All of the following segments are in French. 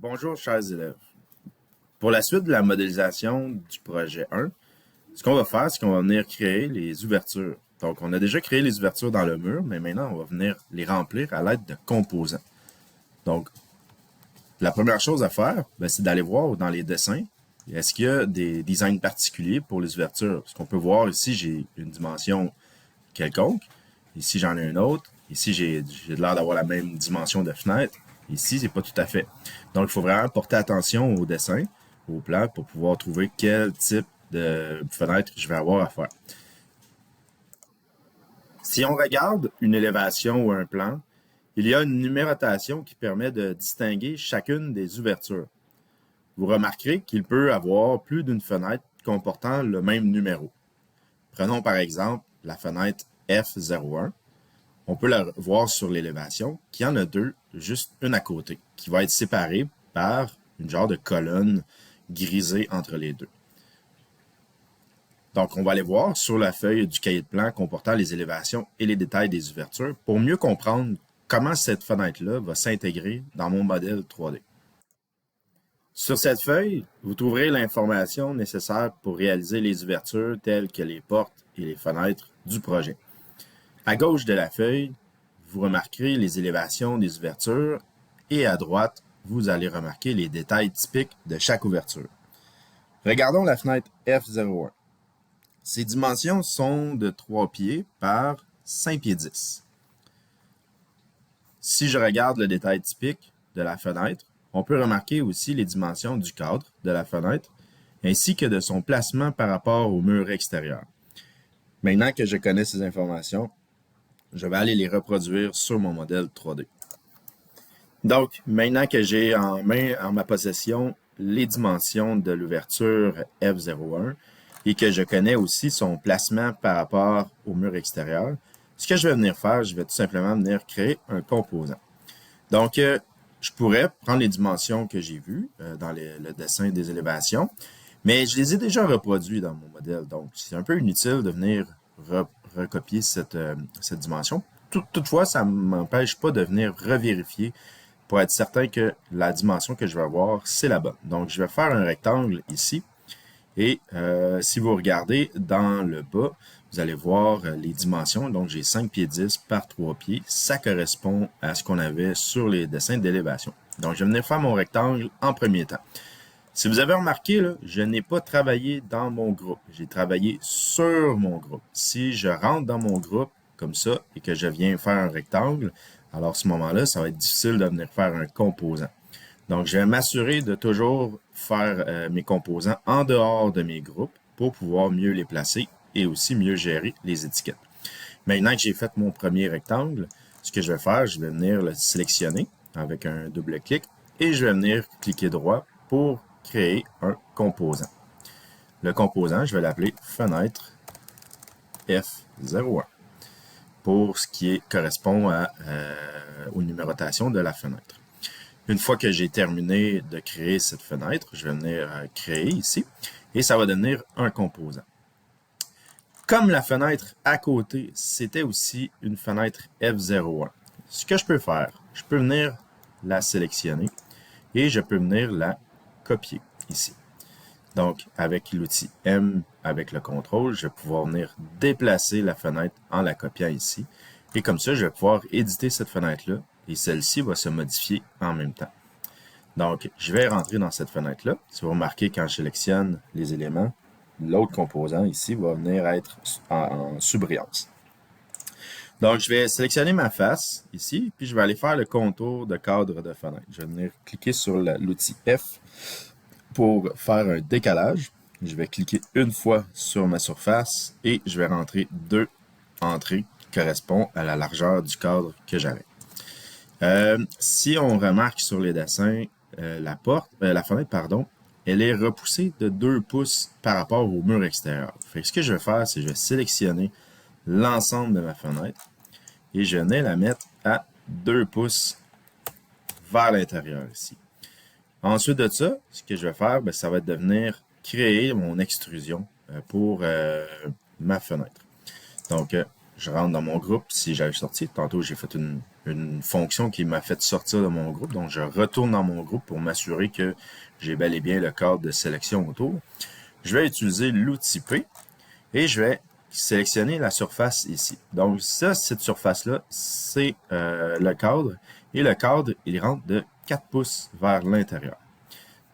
Bonjour, chers élèves. Pour la suite de la modélisation du projet 1, ce qu'on va faire, c'est qu'on va venir créer les ouvertures. Donc, on a déjà créé les ouvertures dans le mur, mais maintenant, on va venir les remplir à l'aide de composants. Donc, la première chose à faire, c'est d'aller voir dans les dessins, est-ce qu'il y a des designs particuliers pour les ouvertures. Ce qu'on peut voir ici, j'ai une dimension quelconque. Ici, j'en ai une autre. Ici, j'ai l'air d'avoir la même dimension de fenêtre. Ici, c'est pas tout à fait. Donc, il faut vraiment porter attention au dessin, au plan, pour pouvoir trouver quel type de fenêtre je vais avoir à faire. Si on regarde une élévation ou un plan, il y a une numérotation qui permet de distinguer chacune des ouvertures. Vous remarquerez qu'il peut avoir plus d'une fenêtre comportant le même numéro. Prenons par exemple la fenêtre F01. On peut la voir sur l'élévation, qu'il y en a deux, juste une à côté, qui va être séparée par une genre de colonne grisée entre les deux. Donc, on va aller voir sur la feuille du cahier de plan comportant les élévations et les détails des ouvertures pour mieux comprendre comment cette fenêtre-là va s'intégrer dans mon modèle 3D. Sur cette feuille, vous trouverez l'information nécessaire pour réaliser les ouvertures telles que les portes et les fenêtres du projet. À gauche de la feuille, vous remarquerez les élévations des ouvertures et à droite, vous allez remarquer les détails typiques de chaque ouverture. Regardons la fenêtre F01. Ses dimensions sont de 3 pieds par 5 pieds 10. Si je regarde le détail typique de la fenêtre, on peut remarquer aussi les dimensions du cadre de la fenêtre ainsi que de son placement par rapport au mur extérieur. Maintenant que je connais ces informations, je vais aller les reproduire sur mon modèle 3D. Donc, maintenant que j'ai en ma possession les dimensions de l'ouverture F01 et que je connais aussi son placement par rapport au mur extérieur, ce que je vais venir faire, je vais tout simplement venir créer un composant. Donc, je pourrais prendre les dimensions que j'ai vues dans le dessin des élévations, mais je les ai déjà reproduits dans mon modèle. Donc, c'est un peu inutile de venir recopier cette dimension. Toutefois, ça ne m'empêche pas de venir revérifier pour être certain que la dimension que je vais avoir, c'est la bonne. Donc, je vais faire un rectangle ici. Et si vous regardez dans le bas, vous allez voir les dimensions. Donc, j'ai 5 pieds 10 par 3 pieds. Ça correspond à ce qu'on avait sur les dessins d'élévation. Donc, je vais venir faire mon rectangle en premier temps. Si vous avez remarqué, là, je n'ai pas travaillé dans mon groupe. J'ai travaillé sur mon groupe. Si je rentre dans mon groupe comme ça et que je viens faire un rectangle, alors à ce moment-là, ça va être difficile de venir faire un composant. Donc, je vais m'assurer de toujours faire mes composants en dehors de mes groupes pour pouvoir mieux les placer et aussi mieux gérer les étiquettes. Maintenant que j'ai fait mon premier rectangle, ce que je vais faire, je vais venir le sélectionner avec un double clic et je vais venir cliquer droit pour créer un composant. Le composant, je vais l'appeler fenêtre F01 pour ce qui correspond aux numérotations de la fenêtre. Une fois que j'ai terminé de créer cette fenêtre, je vais venir créer ici et ça va devenir un composant. Comme la fenêtre à côté, c'était aussi une fenêtre F01. Ce que je peux faire, je peux venir la sélectionner et je peux venir la copier ici. Donc, avec l'outil M, avec le contrôle, je vais pouvoir venir déplacer la fenêtre en la copiant ici. Et comme ça, je vais pouvoir éditer cette fenêtre-là et celle-ci va se modifier en même temps. Donc, je vais rentrer dans cette fenêtre-là. Si vous remarquez, quand je sélectionne les éléments, l'autre composant ici va venir être en subbrillance. Donc, je vais sélectionner ma face ici, puis je vais aller faire le contour de cadre de fenêtre. Je vais venir cliquer sur l'outil F pour faire un décalage. Je vais cliquer une fois sur ma surface et je vais rentrer 2 entrées qui correspondent à la largeur du cadre que j'avais. Si on remarque sur les dessins, la fenêtre, pardon, elle est repoussée de 2 pouces par rapport au mur extérieur. Fait que ce que je vais faire, c'est que je vais sélectionner l'ensemble de ma fenêtre et je vais la mettre à 2 pouces vers l'intérieur ici. Ensuite de ça, ce que je vais faire, ça va être de venir créer mon extrusion pour ma fenêtre. Donc, je rentre dans mon groupe. Si j'avais sorti, tantôt j'ai fait une une fonction qui m'a fait sortir de mon groupe. Donc, je retourne dans mon groupe pour m'assurer que j'ai bel et bien le cadre de sélection autour. Je vais utiliser l'outil P et je vais sélectionner la surface ici. Donc, ça, cette surface-là, c'est le cadre. Et le cadre, il rentre de 4 pouces vers l'intérieur.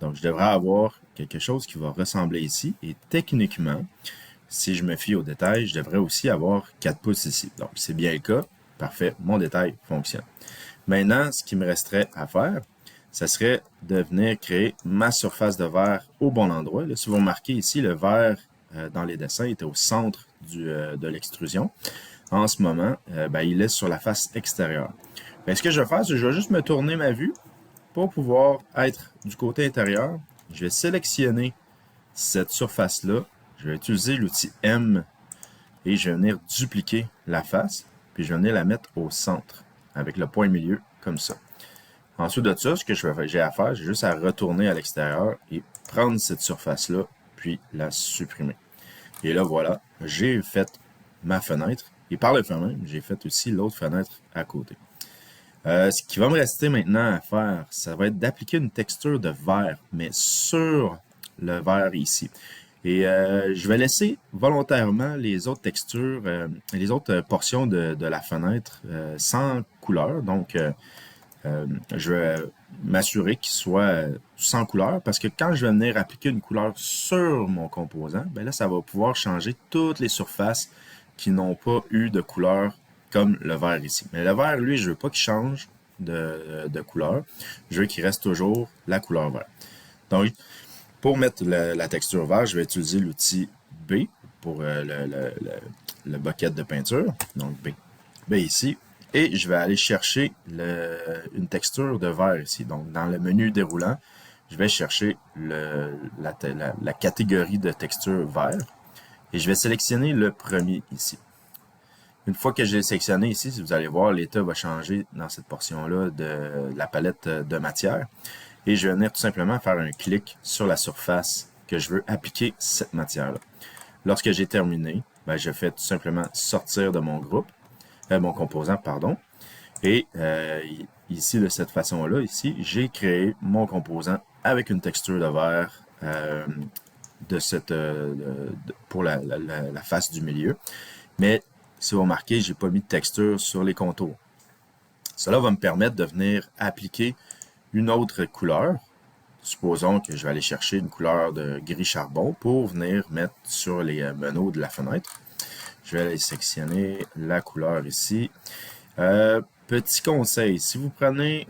Donc, je devrais avoir quelque chose qui va ressembler ici. Et techniquement, si je me fie au détail, je devrais aussi avoir 4 pouces ici. Donc, c'est bien le cas. Parfait, mon détail fonctionne. Maintenant, ce qui me resterait à faire, ça serait de venir créer ma surface de verre au bon endroit. Là, si vous remarquez ici, le verre dans les dessins était au centre de l'extrusion. En ce moment, il est sur la face extérieure. Ce que je vais faire, c'est que je vais juste me tourner ma vue pour pouvoir être du côté intérieur. Je vais sélectionner cette surface-là. Je vais utiliser l'outil M et je vais venir dupliquer la face. Puis je vais venir la mettre au centre avec le point milieu comme ça. Ensuite de ça, ce que j'ai à faire, j'ai juste à retourner à l'extérieur et prendre cette surface-là, puis la supprimer. Et là, voilà, j'ai fait ma fenêtre. Et par le fait même, j'ai fait aussi l'autre fenêtre à côté. Ce qui va me rester maintenant à faire, ça va être d'appliquer une texture de verre, mais sur le verre ici. Et je vais laisser volontairement les autres textures, les autres portions de la fenêtre sans couleur. Donc, je vais m'assurer qu'il soit sans couleur parce que quand je vais venir appliquer une couleur sur mon composant, ben là, ça va pouvoir changer toutes les surfaces qui n'ont pas eu de couleur comme le vert ici. Mais le vert, lui, je ne veux pas qu'il change de couleur. Je veux qu'il reste toujours la couleur vert. Donc, pour mettre la texture vert, je vais utiliser l'outil B pour le bucket de peinture. Donc, B ici. Et je vais aller chercher une texture de verre ici. Donc, dans le menu déroulant, je vais chercher la catégorie de texture vert. Et je vais sélectionner le premier ici. Une fois que je l'ai sélectionné ici, si vous allez voir, l'état va changer dans cette portion-là de la palette de matière. Et je vais venir tout simplement faire un clic sur la surface que je veux appliquer cette matière-là. Lorsque j'ai terminé, je fais tout simplement sortir de mon groupe, mon composant, pardon. Et ici, de cette façon-là, ici, j'ai créé mon composant avec une texture de verre pour la face du milieu. Mais si vous remarquez, je n'ai pas mis de texture sur les contours. Cela va me permettre de venir appliquer une autre couleur. Supposons que je vais aller chercher une couleur de gris charbon pour venir mettre sur les meneaux de la fenêtre. Je vais aller sélectionner la couleur ici. Petit conseil, si vous prenez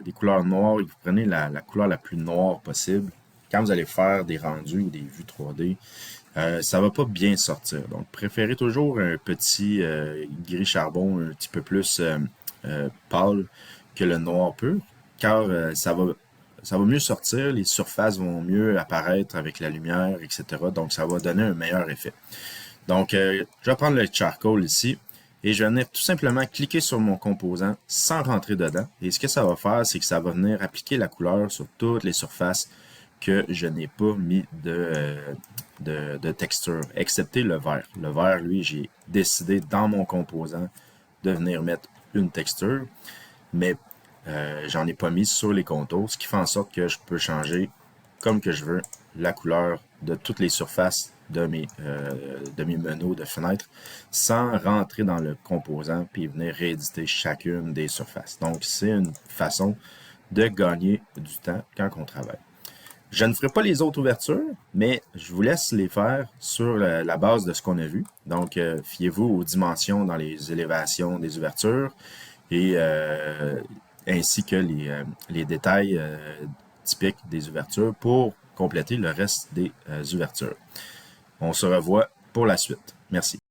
des couleurs noires et que vous prenez la couleur la plus noire possible, quand vous allez faire des rendus ou des vues 3D, ça va pas bien sortir. Donc, préférez toujours un petit gris charbon un petit peu plus pâle que le noir pur, car ça va mieux sortir, les surfaces vont mieux apparaître avec la lumière, etc. Donc, ça va donner un meilleur effet. Donc, je vais prendre le charcoal ici et je vais venir tout simplement cliquer sur mon composant sans rentrer dedans. Et ce que ça va faire, c'est que ça va venir appliquer la couleur sur toutes les surfaces que je n'ai pas mis de texture, excepté le vert. Le vert, lui, j'ai décidé dans mon composant de venir mettre une texture, mais j'en ai pas mis sur les contours, ce qui fait en sorte que je peux changer comme que je veux la couleur de toutes les surfaces de mes meneaux de fenêtre sans rentrer dans le composant puis venir rééditer chacune des surfaces. Donc, c'est une façon de gagner du temps quand on travaille. Je ne ferai pas les autres ouvertures, mais je vous laisse les faire sur la base de ce qu'on a vu. Donc, fiez-vous aux dimensions dans les élévations des ouvertures et ainsi que les détails typiques des ouvertures pour compléter le reste des ouvertures. On se revoit pour la suite. Merci.